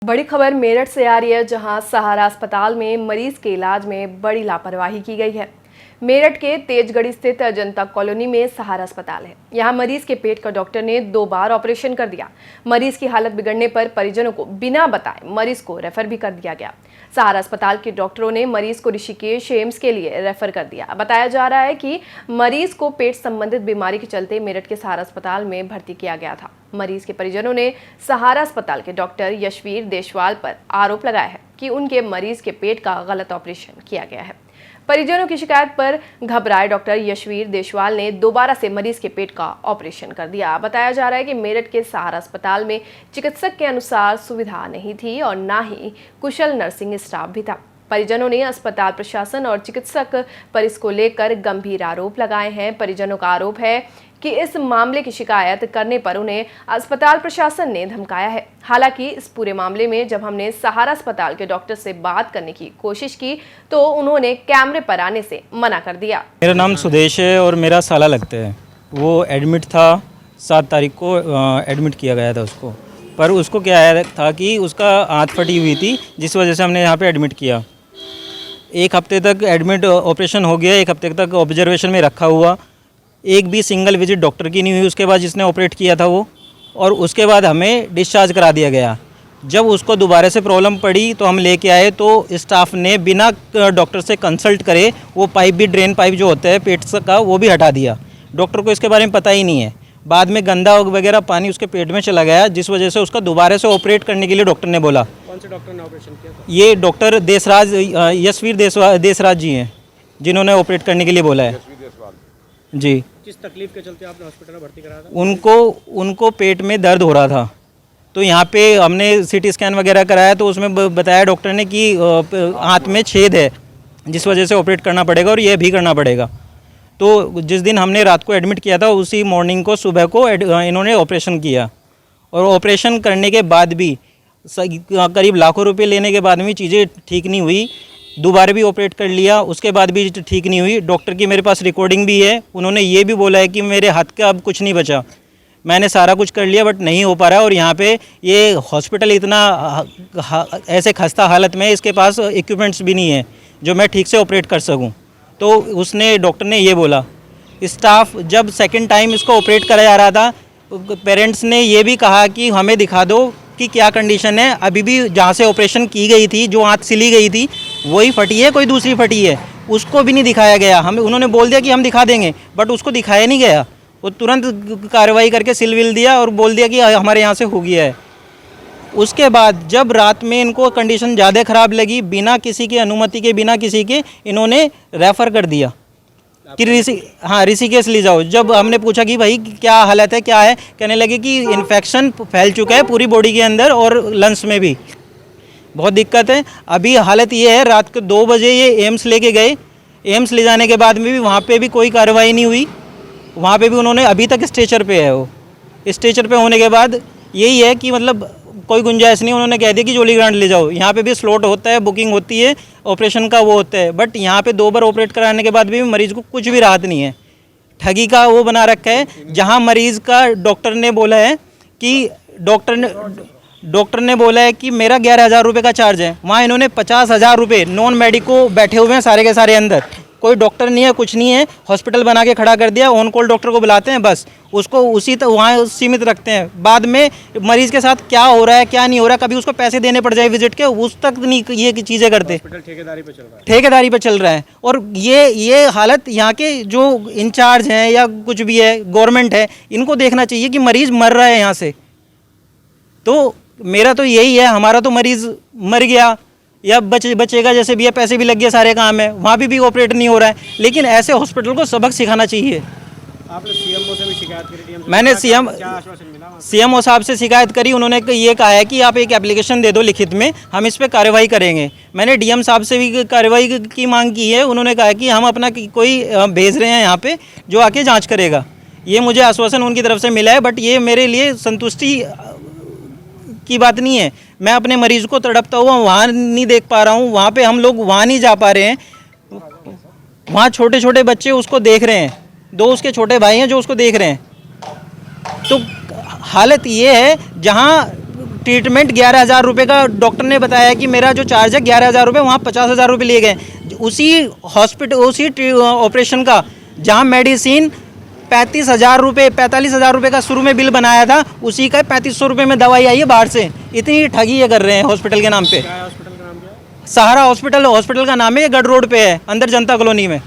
बड़ी खबर मेरठ से आ रही है, जहां सहारा अस्पताल में मरीज के इलाज में बड़ी लापरवाही की गई है। मेरठ के तेजगढ़ी स्थित जनता कॉलोनी में सहारा अस्पताल है। यहां मरीज के पेट का डॉक्टर ने 2 बार ऑपरेशन कर दिया। मरीज की हालत बिगड़ने पर परिजनों को बिना बताए मरीज को रेफर भी कर दिया गया। सहारा अस्पताल के डॉक्टरों ने मरीज को ऋषिकेश एम्स के लिए रेफर कर दिया। बताया जा रहा है कि मरीज को पेट संबंधित बीमारी के चलते मेरठ के सहारा अस्पताल में भर्ती किया गया था। मरीज के परिजनों ने सहारा अस्पताल के डॉक्टर यशवीर देशवाल पर आरोप लगाया है कि उनके मरीज के पेट का गलत ऑपरेशन किया गया है। परिजनों की शिकायत पर घबराए डॉक्टर यशवीर देशवाल ने दोबारा से मरीज के पेट का ऑपरेशन कर दिया। बताया जा रहा है कि मेरठ के सहारा अस्पताल में चिकित्सक के अनुसार सुविधा नहीं थी और न ही कुशल नर्सिंग स्टाफ भी था। परिजनों ने अस्पताल प्रशासन और चिकित्सक पर इसको लेकर गंभीर आरोप लगाए हैं। परिजनों का आरोप है कि इस मामले की शिकायत करने पर उन्हें अस्पताल प्रशासन ने धमकाया है। हालांकि इस पूरे मामले में जब हमने सहारा अस्पताल के डॉक्टर से बात करने की कोशिश की तो उन्होंने कैमरे पर आने से मना कर दिया। मेरा नाम सुदेश है और मेरा साला लगता है। वो एडमिट था, 7 तारीख को एडमिट किया गया था उसको, पर उसको क्या था कि उसका आंत फटी हुई थी, जिस वजह से हमने यहाँ पे एडमिट किया। 1 हफ्ते तक एडमिट ऑपरेशन हो गया, 1 हफ्ते तक ऑब्जर्वेशन में रखा हुआ। एक भी सिंगल विजिट डॉक्टर की नहीं हुई उसके बाद जिसने ऑपरेट किया था वो, और उसके बाद हमें डिस्चार्ज करा दिया गया। जब उसको दोबारा से प्रॉब्लम पड़ी तो हम लेके आए तो स्टाफ ने बिना डॉक्टर से कंसल्ट करे वो पाइप भी, ड्रेन पाइप जो होता है पेट का, वो भी हटा दिया। डॉक्टर को इसके बारे में पता ही नहीं है। बाद में गंदा वगैरह पानी उसके पेट में चला गया, जिस वजह से उसका दोबारा से ऑपरेट करने के लिए डॉक्टर ने बोला। कौन से डॉक्टर ने ऑपरेशन किया था? ये डॉक्टर देशराज, यशवीर देशराज जी हैं, जिन्होंने ऑपरेट करने के लिए बोला है जी। किस तकलीफ के चलते आपने हॉस्पिटल में भर्ती कराया था? उनको पेट में दर्द हो रहा था, तो यहाँ पे हमने सीटी स्कैन वगैरह कराया तो उसमें बताया डॉक्टर ने कि हाथ में छेद है, जिस वजह से ऑपरेट करना पड़ेगा और यह भी करना पड़ेगा। तो जिस दिन हमने रात को एडमिट किया था उसी मॉर्निंग को, सुबह को इन्होंने ऑपरेशन किया, और ऑपरेशन करने के बाद भी करीब लाखों रुपये लेने के बाद भी चीज़ें ठीक नहीं हुई। दोबारा भी ऑपरेट कर लिया, उसके बाद भी ठीक नहीं हुई। डॉक्टर की मेरे पास रिकॉर्डिंग भी है, उन्होंने ये भी बोला है कि मेरे हाथ का अब कुछ नहीं बचा, मैंने सारा कुछ कर लिया बट नहीं हो पा रहा है। और यहाँ पे ये हॉस्पिटल इतना ऐसे खस्ता हालत में, इसके पास इक्विपमेंट्स भी नहीं है जो मैं ठीक से ऑपरेट कर सकूँ। तो उसने, डॉक्टर ने ये बोला। स्टाफ जब सेकेंड टाइम इसको ऑपरेट करा जा रहा था, पेरेंट्स ने ये भी कहा कि हमें दिखा दो कि क्या कंडीशन है। अभी भी जहाँ से ऑपरेशन की गई थी, जो आंत सिली गई थी, वही फटी है, कोई दूसरी फटी है, उसको भी नहीं दिखाया गया। हमें उन्होंने बोल दिया कि हम दिखा देंगे, बट उसको दिखाया नहीं गया। वो तुरंत कार्रवाई करके सिल विल दिया और बोल दिया कि हमारे यहाँ से हो गया है। उसके बाद जब रात में इनको कंडीशन ज़्यादा ख़राब लगी, बिना किसी की अनुमति के, बिना किसी के, इन्होंने रेफ़र कर दिया कि ऋषिकेश ले जाओ। जब हमने पूछा कि भाई क्या हालत है, क्या है, कहने लगे कि इन्फेक्शन फैल चुका है पूरी बॉडी के अंदर और लंग्स में भी बहुत दिक्कत है। अभी हालत ये है, रात को 2 बजे ये एम्स लेके गए। एम्स ले जाने के बाद में भी वहाँ पे भी कोई कार्रवाई नहीं हुई। वहाँ पे भी उन्होंने, अभी तक स्ट्रेचर पे है वो। स्ट्रेचर पे होने के बाद यही है कि मतलब कोई गुंजाइश नहीं। उन्होंने कह दिया कि जोली ग्रांट ले जाओ। यहाँ पे भी स्लॉट होता है, बुकिंग होती है, ऑपरेशन का वो होता है, बट यहाँ पे 2 बार ऑपरेट कराने के बाद भी मरीज़ को कुछ भी राहत नहीं है। ठगी का वो बना रखा है। जहाँ मरीज़ का डॉक्टर ने बोला है कि डॉक्टर ने बोला है कि मेरा 11,000 रुपये का चार्ज है, वहाँ इन्होंने 50,000 रुपये नॉन मेडिको बैठे हुए हैं सारे के सारे अंदर। कोई डॉक्टर नहीं है, कुछ नहीं है, हॉस्पिटल बना के खड़ा कर दिया। ऑन कॉल डॉक्टर को बुलाते हैं, बस उसको उसी वहाँ सीमित रखते हैं। बाद में मरीज़ के साथ क्या हो रहा है, क्या नहीं हो रहा है, कभी उसको पैसे देने पड़ जाए विजिट के, उस तक नहीं ये चीज़ें करते। ठेकेदारी पे चल रहा है, ठेकेदारी पे चल रहा है। और ये हालत यहाँ के जो इंचार्ज हैं या कुछ भी है, गवर्नमेंट है, इनको देखना चाहिए कि मरीज़ मर रहा है यहाँ से। तो मेरा तो यही है, हमारा तो मरीज़ मर गया या बचेगा, जैसे भी है, पैसे भी लग गए, सारे काम है, वहाँ भी ऑपरेट नहीं हो रहा है। लेकिन ऐसे हॉस्पिटल को सबक सिखाना चाहिए। आपने सीएमओ से भी शिकायत करी? मैंने सीएमओ सीएमओ साहब से शिकायत करी। उन्होंने ये कहा है कि आप एक एप्लीकेशन दे दो लिखित में, हम इस पर कार्रवाई करेंगे। मैंने डीएम साहब से भी कार्रवाई की मांग की है। उन्होंने कहा कि हम अपना कोई भेज रहे हैं यहाँ पे जो आके जाँच करेगा। ये मुझे आश्वासन उनकी तरफ से मिला है, बट ये मेरे लिए संतुष्टि की बात नहीं है। मैं अपने मरीज़ को तड़पता हुआ वहाँ नहीं देख पा रहा हूँ, वहाँ पे हम लोग वहाँ नहीं जा पा रहे हैं। वहाँ छोटे छोटे बच्चे उसको देख रहे हैं, 2 उसके छोटे भाई हैं जो उसको देख रहे हैं। तो हालत ये है, जहाँ ट्रीटमेंट 11,000 रुपये का डॉक्टर ने बताया कि मेरा जो चार्ज है 11,000 रुपये, वहाँ 50,000 रुपये लिए गए। उसी हॉस्पिटल उसी ऑपरेशन का जहाँ मेडिसिन 35,000 रुपये 45,000 रुपये का शुरू में बिल बनाया था, उसी का 3500 रुपये में दवाई आई है बाहर से। इतनी ठगी ये कर रहे हैं हॉस्पिटल के नाम पे। क्या है हॉस्पिटल का नाम क्या है? सहारा हॉस्पिटल का नाम है, ये गढ़ रोड पे है, अंदर जनता कॉलोनी में।